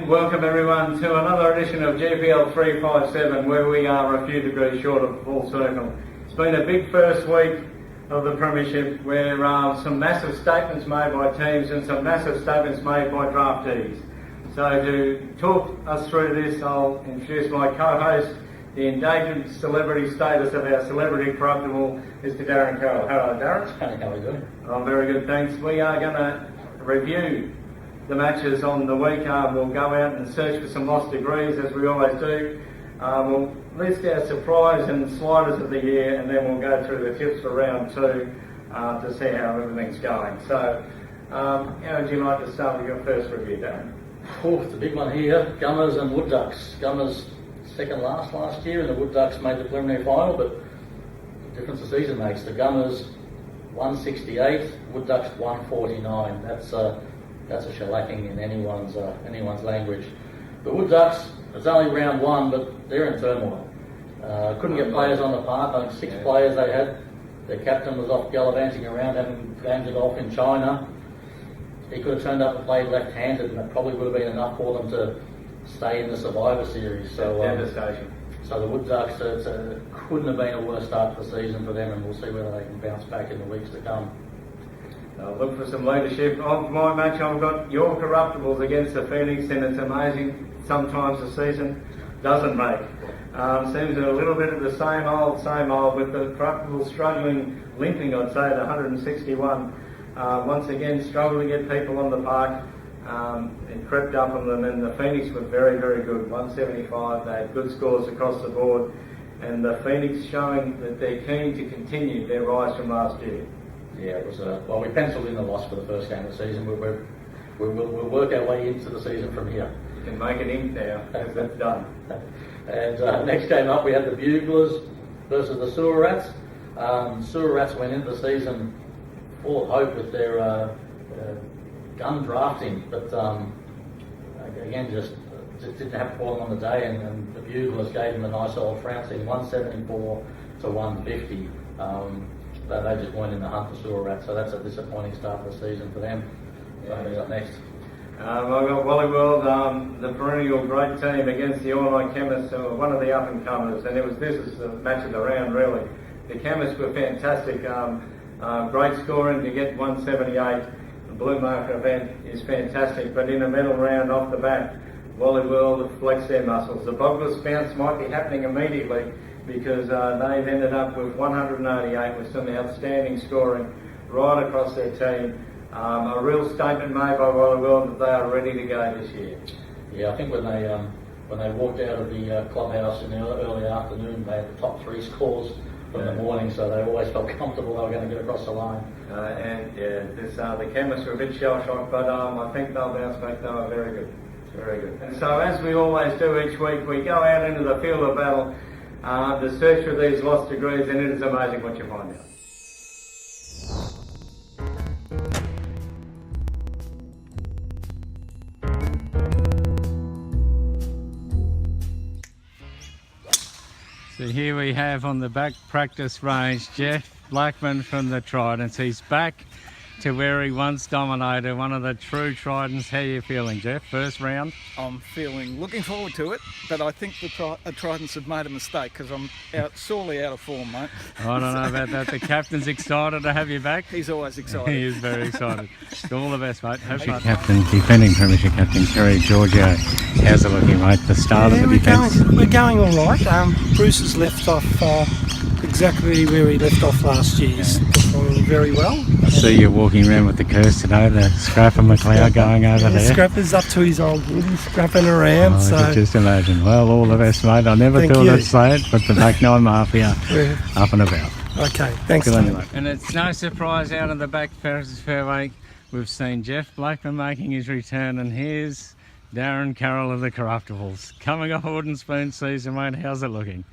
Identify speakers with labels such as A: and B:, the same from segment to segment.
A: welcome everyone to another edition of GPL 357, where we are a few degrees short of full circle. It's been a big first week of the Premiership where some massive statements made by teams and some massive statements made by draftees. So to talk us through this, I'll introduce my co-host, the endangered celebrity status of our celebrity corruptible, Mr. Darren Carroll. Hello, Darren.
B: Hey, how are you doing?
A: I'm very good, thanks. We are going to review the matches on the week. We'll go out and search for some lost degrees, as we always do. We'll list our surprise and sliders of the year, and then we'll go through the tips for round two to see how everything's going. So, how would you like to start with your first review, Darren?
B: Oh, it's a big one here. Gunners and Wood Ducks. Gunners second last year, and the Wood Ducks made the preliminary final, but the difference the season makes. The Gunners 168, Wood Ducks 149. That's a shellacking in anyone's language. The Wood Ducks, it's only round one, but they're in turmoil. Couldn't get players on the park. I think 6 players they had. Their captain was off gallivanting around, having landed off in China. He could have turned up and played left-handed, and that probably would have been enough for them to stay in the Survivor Series. So
A: devastation. So
B: the Wood Ducks, couldn't have been a worse start to the season for them, and we'll see whether they can bounce back in the weeks to come.
A: Look for some leadership. Of my match, I've got your Corruptibles against the Phoenix, and it's amazing. Sometimes the season doesn't make. Seems a little bit of the same old, with the Corruptibles struggling, limping, I'd say, at 161. Once again, struggled to get people on the park. It crept up on them, and the Phoenix were very, very good. 175. They had good scores across the board, and the Phoenix showing that they're keen to continue their rise from last year.
B: Yeah, it was well, we penciled in the loss for the first game of the season. We'll work our way into the season from here.
A: You can make it in now, because that's done.
B: And next game up, we had the Buglers versus the Sewer Rats. Sewer Rats went into the season full of hope with their gun drafting, but again, just didn't have fallen on the day, and the Buglers gave them a nice old trouncing, 174 to 150. They just weren't in the hunt for Sewer Rats, so that's a disappointing start to the season for them. Who's up next?
A: I've got Wally World, the perennial great team, against the All Night Chemists, one of the up-and-comers, and this is the match of the round, really. The Chemists were fantastic, great scoring to get 178. The Blue Marker event is fantastic, but in a medal round off the bat, Wally World flexed their muscles. The Bogglers bounce might be happening immediately, because they've ended up with 188 with some outstanding scoring right across their team. A real statement made by Wally World that they are ready to go this year.
B: Yeah, I think when they walked out of the clubhouse in the early afternoon, they had the top 3 scores from the morning, so they always felt comfortable they were going to get across the line.
A: The Chemists were a bit shell-shocked, but I think they'll bounce back. They are very good. Very good. And so, as we always do each week, we go out into the field of battle to search for these lost degrees, and it is amazing what you find out. So here we have on the back practice range Jeff Blackman from the Tridents. He's back to where he once dominated, one of the true Tridents. How are you feeling, Jeff? First round?
C: I'm looking forward to it, but I think the Tridents have made a mistake, because I'm sorely out of form, mate.
A: I don't know about that. The captain's excited to have you back.
C: He's always excited.
A: He is very excited. All the best, mate. Captain, defending Premiership Captain Kerry Giorgio. How's it looking, mate? The start of the defence?
D: We're going all right. Bruce has left off exactly where he left off last year. He's performing very well.
A: I see you walking around with the curse today, the Scrapper McLeod going over there.
D: Scrapper's up to his old wood, he's scrapping around.
A: I could just imagine. Well, all the best, mate. I never thought I'd say it, but the back nine Mafia up and about.
D: Okay, thanks.
A: Good on you, mate. And it's no surprise out of the back fairway, we've seen Jeff Blackman making his return, and here's Darren Carroll of the Corruptibles. Coming off Wooden Spoon season, mate, how's it looking?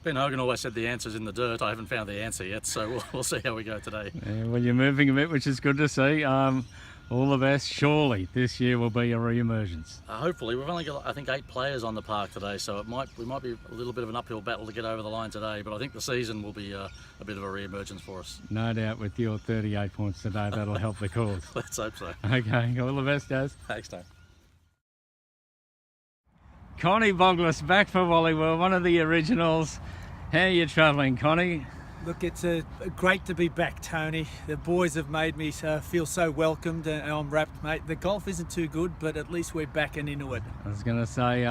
E: Ben Hogan always said the answer's in the dirt. I haven't found the answer yet, so we'll see how we go today.
A: Yeah, well, you're moving a bit, which is good to see. All the best. Surely this year will be a re-emergence.
E: Hopefully. We've only got, I think, 8 players on the park today, so we might be a little bit of an uphill battle to get over the line today, but I think the season will be a bit of a re-emergence for us.
A: No doubt with your 38 points today, that'll help the cause.
E: Let's hope so.
A: Okay, all the best, guys.
E: Thanks, Dave.
F: Connie Boglis back for Wally-World, one of the originals. How are you travelling, Connie?
D: Look, it's great to be back, Tony. The boys have made me feel so welcomed and I'm wrapped, mate. The golf isn't too good, but at least we're back and into it.
F: I was going to say,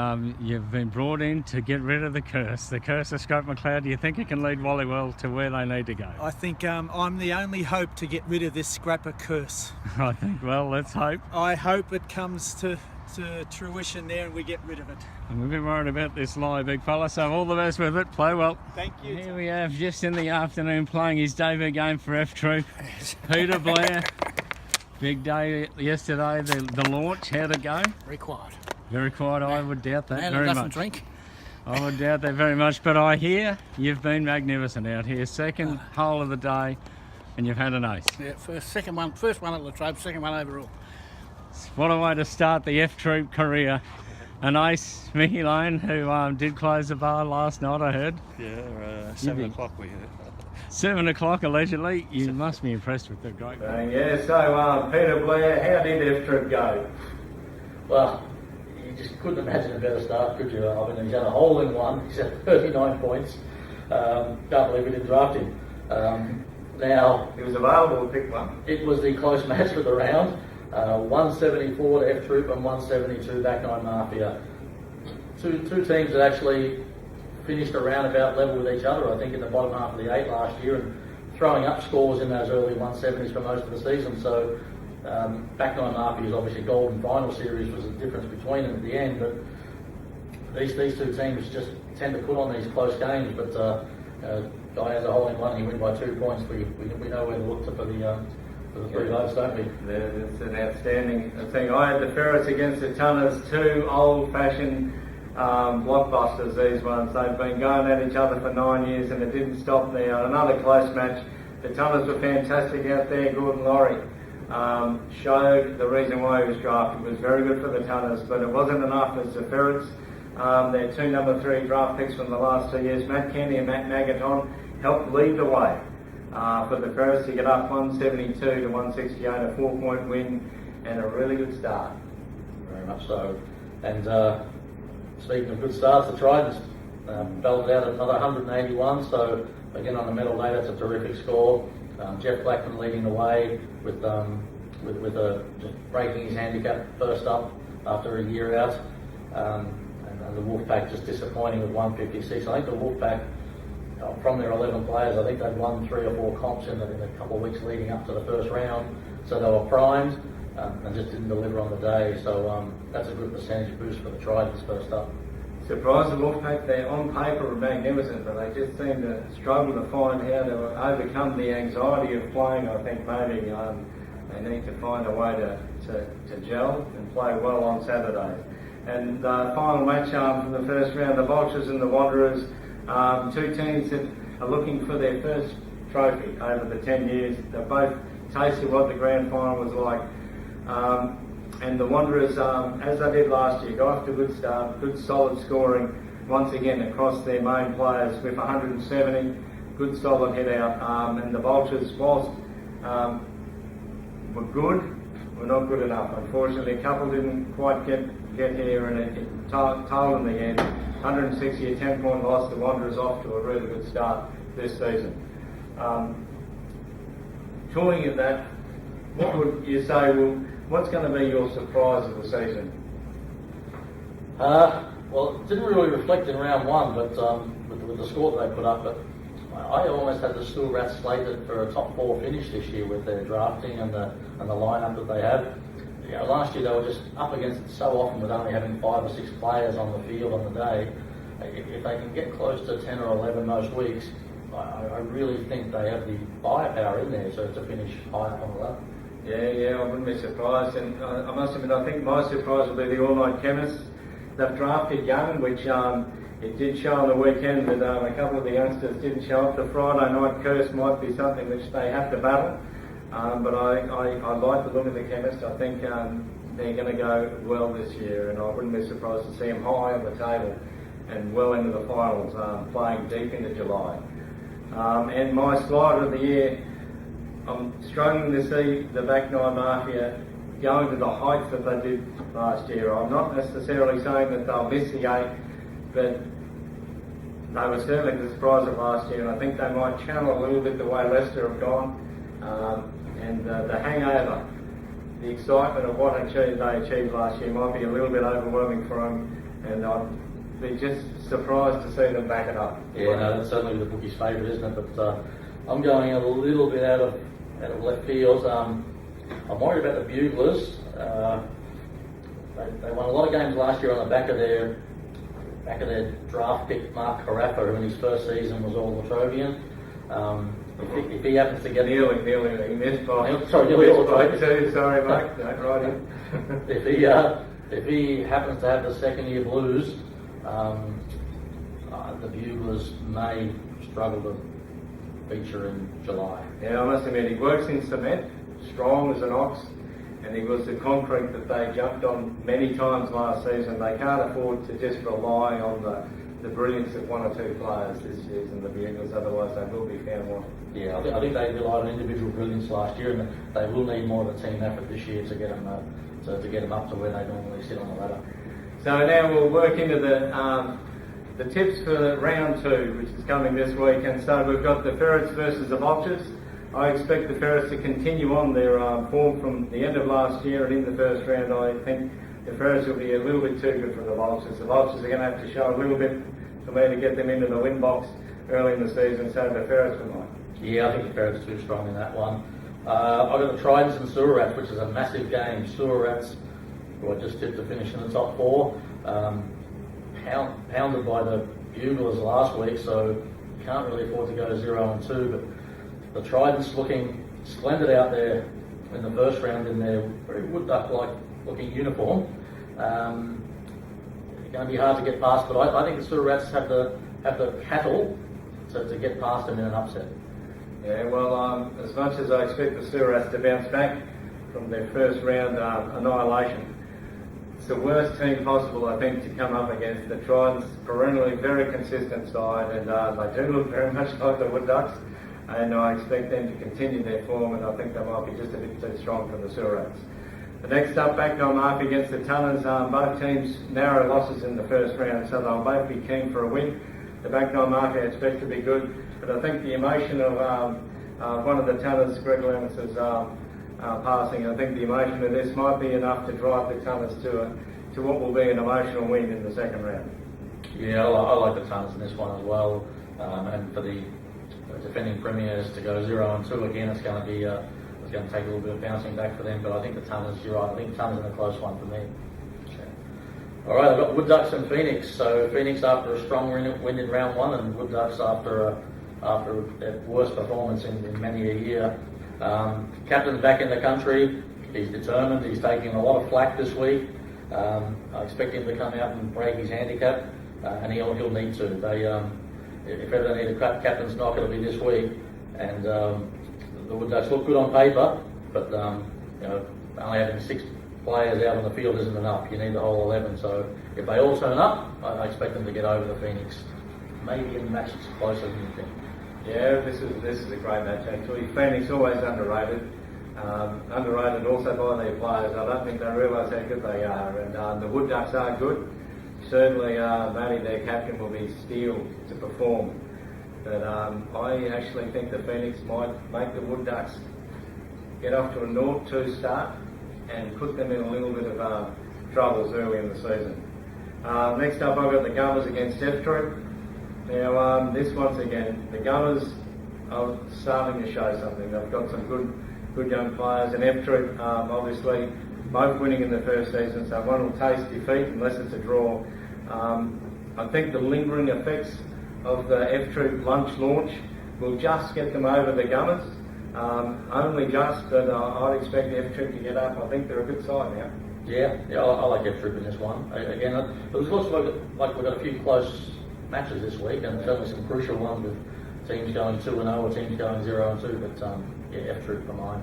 F: you've been brought in to get rid of the curse of Scott McLeod. Do you think it can lead Wally-World to where they need to go?
D: I think I'm the only hope to get rid of this scrapper curse.
F: I think, well, let's hope.
D: I hope it comes to fruition there and we get rid of it.
F: I'm a bit worried about this lie, big fella, so all the best with it. Play well.
D: Thank you.
F: Here we have, just in the afternoon, playing his debut game for F Troop, Peter Blair. Big day yesterday, the launch. How'd it go?
G: Very quiet.
F: Very quiet. I would doubt that
G: Man,
F: very
G: enough
F: much.
G: and drink.
F: I would doubt that very much, but I hear you've been magnificent out here. Second hole of the day, and you've had an ace.
G: Yeah, first one at Latrobe, second one overall.
F: What a way to start the F Troop career. An ace, Mickey Lane, who did close the bar last night, I heard.
H: Yeah, 7 o'clock we heard.
F: 7 o'clock allegedly. You must be impressed with the great one.
A: Yeah, so Peter Blair, how did F Troop go?
B: Well, you just couldn't imagine a better start, could you? I mean, he's had a hole in one. He's had 39 points. Can't believe we didn't draft him. Now,
A: He was available to pick one.
B: it was the close match of the round. 174 to F Troop and 172 back nine Mafia. Two teams that actually finished around about level with each other, I think, in the bottom half of the 8 last year, and throwing up scores in those early 170s for most of the season. So back nine Mafia's obviously golden final series was the difference between them at the end, but these two teams just tend to put on these close games. But guy has a hole in one, he wins by 2 points. We know where to look for the 3 votes, don't we?
A: It's an outstanding thing. I had the Ferrets against the Tunners, 2 old-fashioned blockbusters, these ones. They've been going at each other for 9 years and it didn't stop there. Another close match. The Tunners were fantastic out there. Gordon Laurie showed the reason why he was drafted. It was very good for the Tunners, but it wasn't enough as the Ferrets. Their 2 number 3 draft picks from the last 2 years, Matt Kenny and Matt Magaton, helped lead the way for the Ferrets to get up 172 to 168, a 4-point win and a really good start.
B: Very much so. And speaking of good starts, the Tridents belted out another 181. So again, on the medal day, that's a terrific score. Jeff Blackman leading the way with just breaking his handicap first up after a year out. And the Wolfpack just disappointing with 156. I think the Wolfpack, from their 11 players, I think they'd won 3 or 4 comps in the couple of weeks leading up to the first round. So they were primed and just didn't deliver on the day. So that's a good percentage boost for the Tridents first up.
A: Surprised the Wolfpack, they're on paper are magnificent, but they just seem to struggle to find how to overcome the anxiety of playing. I think maybe they need to find a way to gel and play well on Saturday. And the final match from the first round, the Vultures and the Wanderers, 2 teams that are looking for their first trophy over the 10 years. They both tasted what the grand final was like. And the Wanderers, as they did last year, got off to a good start, good solid scoring once again across their main players with 170, good solid hit out. And the Vultures, whilst were good, were not good enough. Unfortunately, a couple didn't quite get here, and it told in the end. 160, a 10-point loss. The Wanderers off to a really good start this season. Talking of that, what would you say? What's going to be your surprise of the season?
B: Well, it didn't really reflect in round 1, but with the score that they put up. But I almost had the Stool Rats slated for a top 4 finish this year with their drafting and the lineup that they have. You know, last year they were just up against it so often with only having 5 or 6 players on the field on the day. If they can get close to 10 or 11 most weeks, I really think they have the firepower in there to finish high up on the ladder.
A: Yeah, I wouldn't be surprised. And I must admit, I think my surprise will be the All-Night Chemists. They've drafted young, which it did show on the weekend, but a couple of the youngsters didn't show up. The Friday night curse might be something which they have to battle. But I like the look of the Chemists. I think they're going to go well this year, and I wouldn't be surprised to see them high on the table and well into the finals, playing deep into July. And my slider of the year, I'm struggling to see the back nine Mafia going to the heights that they did last year. I'm not necessarily saying that they'll miss the 8, but they were certainly the surprise of last year, and I think they might channel a little bit the way Leicester have gone, and the hangover, the excitement of what they achieved last year might be a little bit overwhelming for them, and I'd be just surprised to see them back it up.
B: Yeah, no, that's certainly the bookie's favourite, isn't it? But I'm going a little bit out of left field. I'm worried about the Buglers. They won a lot of games last year on the back of their draft pick, Mark Carafa, who in his first season was all Latrobian. If he happens to get
A: Nearly, he missed by.
B: Nearly all Latrobian.
A: Two, sorry, mate. Don't write him.
B: If he happens to have the second year blues, the Buglers may struggle to feature in July.
A: Yeah, I must admit, he works in cement, strong as an ox, and he was the concrete that they jumped on many times last season. They can't afford to just rely on the brilliance of one or two players this season, the Buglers, otherwise they will be found wanting.
B: Yeah, I think they relied on individual brilliance last year, and they will need more of a team effort this year to get them up to where they normally sit on the ladder.
A: So now we'll work into the tips for round 2, which is coming this week. And so we've got the Ferrets versus the Vultures. I expect the Ferrets to continue on their form from the end of last year, and in the first round I think the Ferrets will be a little bit too good for the Vultures. The Vultures are going to have to show a little bit for me to get them into the win box early in the season, so the Ferrets will mine.
B: Yeah, I think the Ferrets are too strong in that one. I've got the Tridents and Sewer Rats, which is a massive game. Sewer Rats, who I just tipped to finish in the top 4, pounded by the Buglers last week, so can't really afford to go 0-2. But the Tridents looking splendid out there in the first round in their very wood duck-like looking uniform. Going to be hard to get past, but I think the Sewer Rats have the cattle to get past them in an upset.
A: Yeah, well, as much as I expect the Sewer Rats to bounce back from their first round annihilation, it's the worst team possible, I think, to come up against. The Tridents, perennially very consistent side, and they do look very much like the Wood Ducks, and I expect them to continue their form, and I think they might be just a bit too strong for the Sewer Rats. The next up, Backdoor Mark against the Tunners. Both teams narrow losses in the first round, so they'll both be keen for a win. The Backdoor Mark I expect to be good, but I think the emotion of one of the Tunners, Greg Lewis's passing, I think the emotion of this might be enough to drive the Tunners to what will be an emotional win in the second round.
B: Yeah, I like the Tunners in this one as well, and for the defending premiers to go 0-2 again, it's going to be it's going to take a little bit of bouncing back for them. But I think the Tunners, you're right, I think the Tunners are a close one for me. All right, I've got Wood Ducks and Phoenix. So Phoenix after a strong win in round 1, and Wood Ducks after their worst performance in many a year. Captain's back in the country. He's determined. He's taking a lot of flack this week. I expect him to come out and break his handicap, and he'll need to. If ever they need a captain's knock, it'll be this week. And the Wood Ducks look good on paper, but only having 6 players out on the field isn't enough. You need the whole 11. So if they all turn up, I expect them to get over the Phoenix. Maybe in matches closer than you think.
A: Yeah, this is a great match actually. Phoenix always underrated. Underrated also by their players. I don't think they realise how good they are, and the Wood Ducks are good. Certainly, Matty, their captain, will be steeled to perform. But I actually think the Phoenix might make the Wood Ducks get off to a 0-2 start and put them in a little bit of troubles early in the season. Next up, I've got the Gunners against F Troop. Now, this once again, the Gunners are starting to show something. They've got some good young players, and F Troop obviously both winning in the first season, so one will taste defeat unless it's a draw. I think the lingering effects of the F Troop lunch launch will just get them over the Gunners. Only just, but I'd expect F Troop to get up. I think they're a good side now.
B: Yeah, I like F Troop in this one. Again, it was also like we've got a few close matches this week, and certainly some crucial ones with teams going 2-0 or teams going 0-2. But F Troop for mine.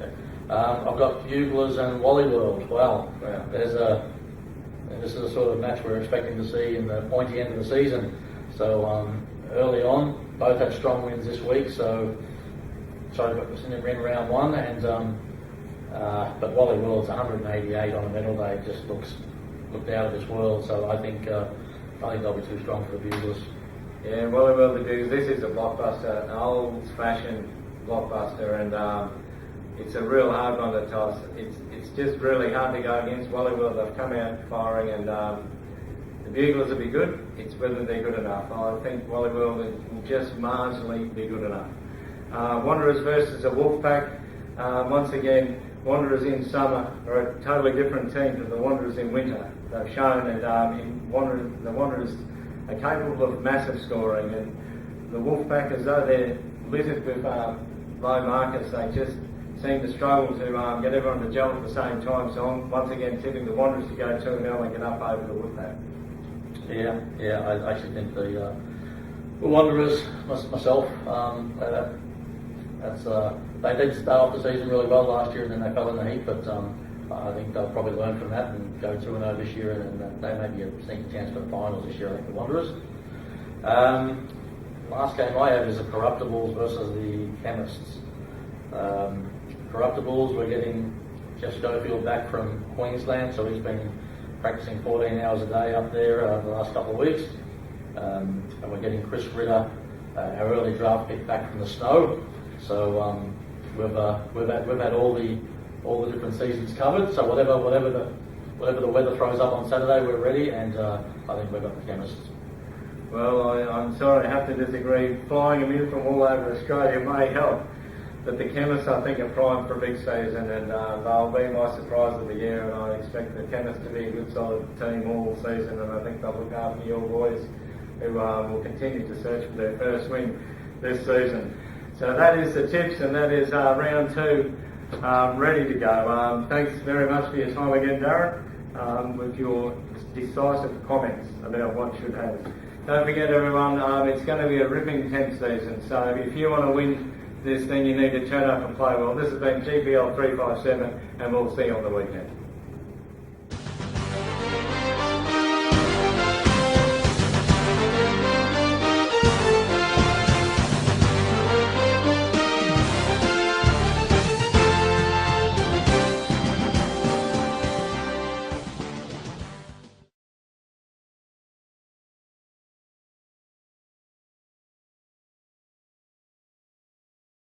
B: Okay. I've got Buglers and Wally World. Wow. This is a sort of match we're expecting to see in the pointy end of the season. So early on, both had strong wins this week. So sorry, but we're in round 1, and But Wally World's 188 on a medal day just looked out of this world. So I think they'll be too strong for the Buglers.
A: Yeah, Wally World the Buglers. This is a blockbuster, an old-fashioned blockbuster, and it's a real hard one to toss. It's just really hard to go against Wally World. They've come out firing, and the Buglers will be good. It's whether they're good enough. I think Wally World will just marginally be good enough. Wanderers versus a Wolfpack. Once again, Wanderers in summer are a totally different team to the Wanderers in winter. They've shown that the Wanderers are capable of massive scoring, and the Wolfpack, as though they're littered with low markers, they just seem to struggle to get everyone to gel at the same time. So I'm once again tipping the Wanderers to go 2-0 and get up over the Wolfpack.
B: Yeah, I actually think the Wanderers, myself, they did start off the season really well last year and then they fell in the heat, but I think they'll probably learn from that and go 2-0 this year, and they may be a sneaky chance for the finals this year, I think, the Wanderers. Last game I have is the Corruptibles versus the Chemists. Corruptibles, we're getting Jeff Schofield back from Queensland, so he's been practicing 14 hours a day up there the last couple of weeks. And we're getting Chris Ritter, our early draft pick, back from the snow. So we've had all the different seasons covered. So whatever the weather throws up on Saturday, we're ready, and I think we've got the Chemists.
A: Well, I'm sorry I have to disagree. Flying them in from all over Australia may help, but the Chemists, I think, are primed for a big season, and they'll be my surprise of the year, and I expect the Chemists to be a good solid team all season, and I think they'll look after your boys, who will continue to search for their first win this season. So that is the tips, and that is round 2 ready to go. Thanks very much for your time again, Darren, with your decisive comments about what should happen. Don't forget, everyone, it's going to be a ripping 10th season, so if you want to win this thing, you need to turn up and play well. This has been GPL 357, and we'll see you on the weekend.